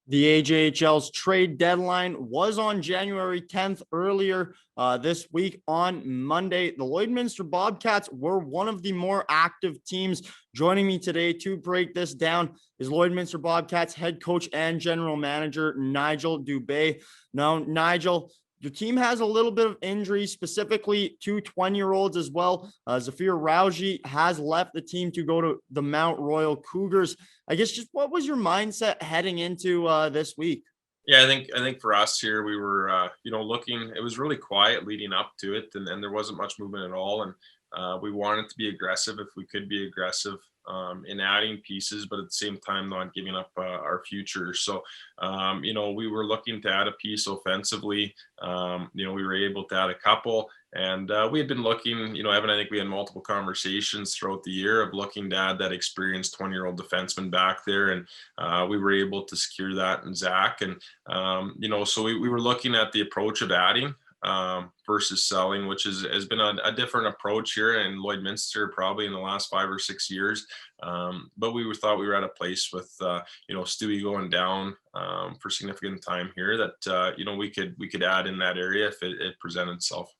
The AJHL's trade deadline was on January 10th earlier this week on Monday. The Lloydminster Bobcats were one of the more active teams. Joining me today to break this down is Lloydminster Bobcats head coach and general manager Nigel Dubé. Now, Nigel, your team has a little bit of injury, specifically two 20-year-olds as well. Zafir Rauji has left the team to go to the Mount Royal Cougars. I guess just what was your mindset heading into this week? Yeah, I think for us here, we were looking. It was really quiet leading up to it, and there wasn't much movement at all. And we wanted to be aggressive if we could be aggressive in adding pieces, but at the same time not giving up our future. So we were looking to add a piece offensively. We were able to add a couple. And we had been looking, Evan, I think we had multiple conversations throughout the year of looking to add that experienced 20-year-old defenseman back there. And we were able to secure that in Zach. And, so we were looking at the approach of adding versus selling, which has been a different approach here in Lloydminster probably in the last 5 or 6 years. But we thought we were at a place with, Stewie going down for significant time here that, we could add in that area if it presented itself.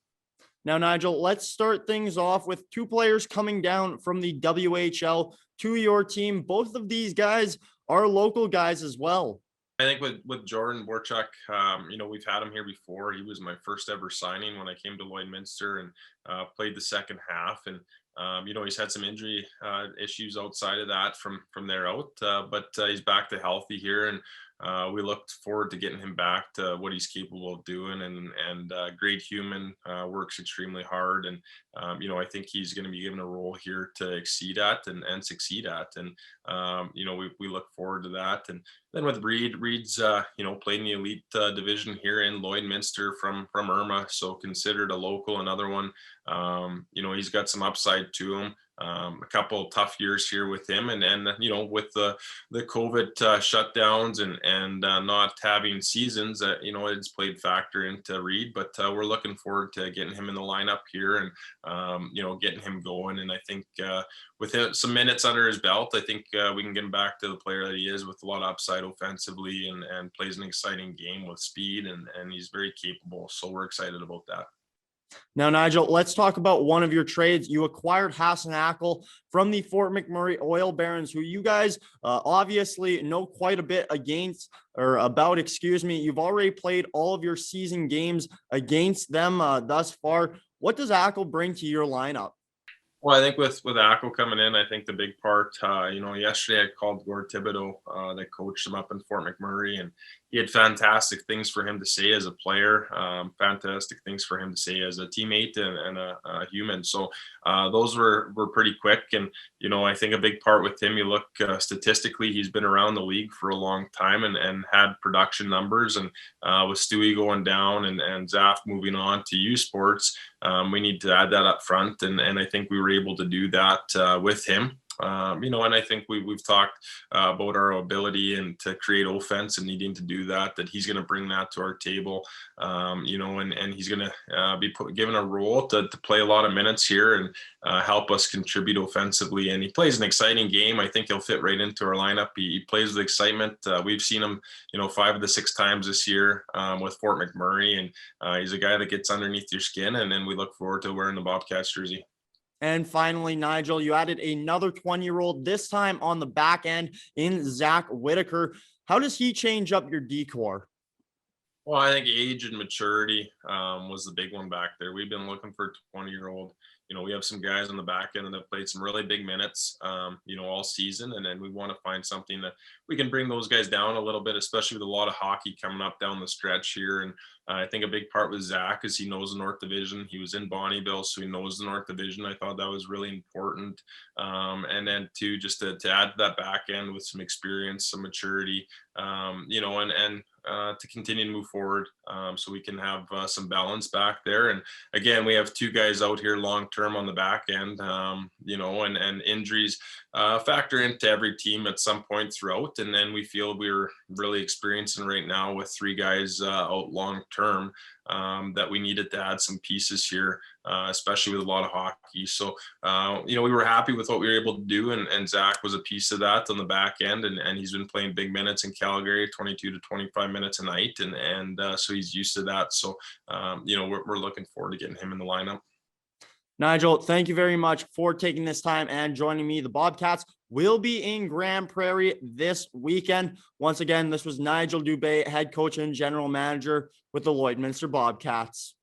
Now, Nigel, let's start things off with two players coming down from the WHL to your team. Both of these guys are local guys as well. I think with Jordan Borchuk, we've had him here before. He was my first ever signing when I came to Lloydminster and played the second half. And he's had some injury issues outside of that from there out, but he's back to healthy here, and we looked forward to getting him back to what he's capable of doing. And great human, works extremely hard, and I think he's going to be given a role here to exceed at and succeed at. And we look forward to that. And then with Reed's played in the elite division here in Lloydminster from Irma, so considered a local. Another one, he's got some upside to him. A couple of tough years here with him, and with the COVID shutdowns and not having seasons, it's played factor into Reed. But we're looking forward to getting him in the lineup here and getting him going. And I think with some minutes under his belt, I think we can get him back to the player that he is, with a lot of upside offensively, and plays an exciting game with speed, and he's very capable. So we're excited about that. Now, Nigel, let's talk about one of your trades. You acquired Hassan Ackle from the Fort McMurray Oil Barons, who you guys obviously know quite a bit about. You've already played all of your season games against them thus far. What does Ackle bring to your lineup? Well, I think with Ackle coming in, I think the big part, yesterday I called Gord Thibodeau that coached him up in Fort McMurray, and he had fantastic things for him to say as a player, fantastic things for him to say as a teammate and a human. So those were pretty quick. And, I think a big part with him, you look statistically, he's been around the league for a long time and had production numbers. And with Stewie going down and Zaf moving on to U Sports, we need to add that up front. And I think we were able to do that with him. And I think we've talked about our ability and to create offense and needing to do that he's going to bring that to our table, and he's going to be given a role to play a lot of minutes here and help us contribute offensively. And he plays an exciting game. I think he'll fit right into our lineup. He plays with excitement. We've seen him, 5 of the 6 times this year with Fort McMurray, and he's a guy that gets underneath your skin, and then we look forward to wearing the Bobcats jersey. And finally, Nigel, you added another 20-year-old, this time on the back end in Zach Whitaker. How does he change up your decor? Well, I think age and maturity was the big one back there. We've been looking for a 20-year-old. We have some guys on the back end that have played some really big minutes, all season. And then we want to find something that we can bring those guys down a little bit, especially with a lot of hockey coming up down the stretch here. And I think a big part with Zach is he knows the North Division. He was in Bonnyville, so he knows the North Division. I thought that was really important. And then too, just to add to that back end with some experience, some maturity, to continue to move forward, so we can have some balance back there. And again, we have 2 guys out here long term on the back end, and injuries factor into every team at some point throughout. And then we feel we're really experiencing right now with 3 guys out long term that we needed to add some pieces here, especially with a lot of hockey. So, we were happy with what we were able to do, and Zach was a piece of that on the back end, and he's been playing big minutes in Calgary, 22 to 25 minutes a night, and so he's used to that. So, we're looking forward to getting him in the lineup. Nigel, thank you very much for taking this time and joining me. The Bobcats will be in Grand Prairie this weekend. Once again, this was Nigel Dubé, head coach and general manager with the Lloydminster Bobcats.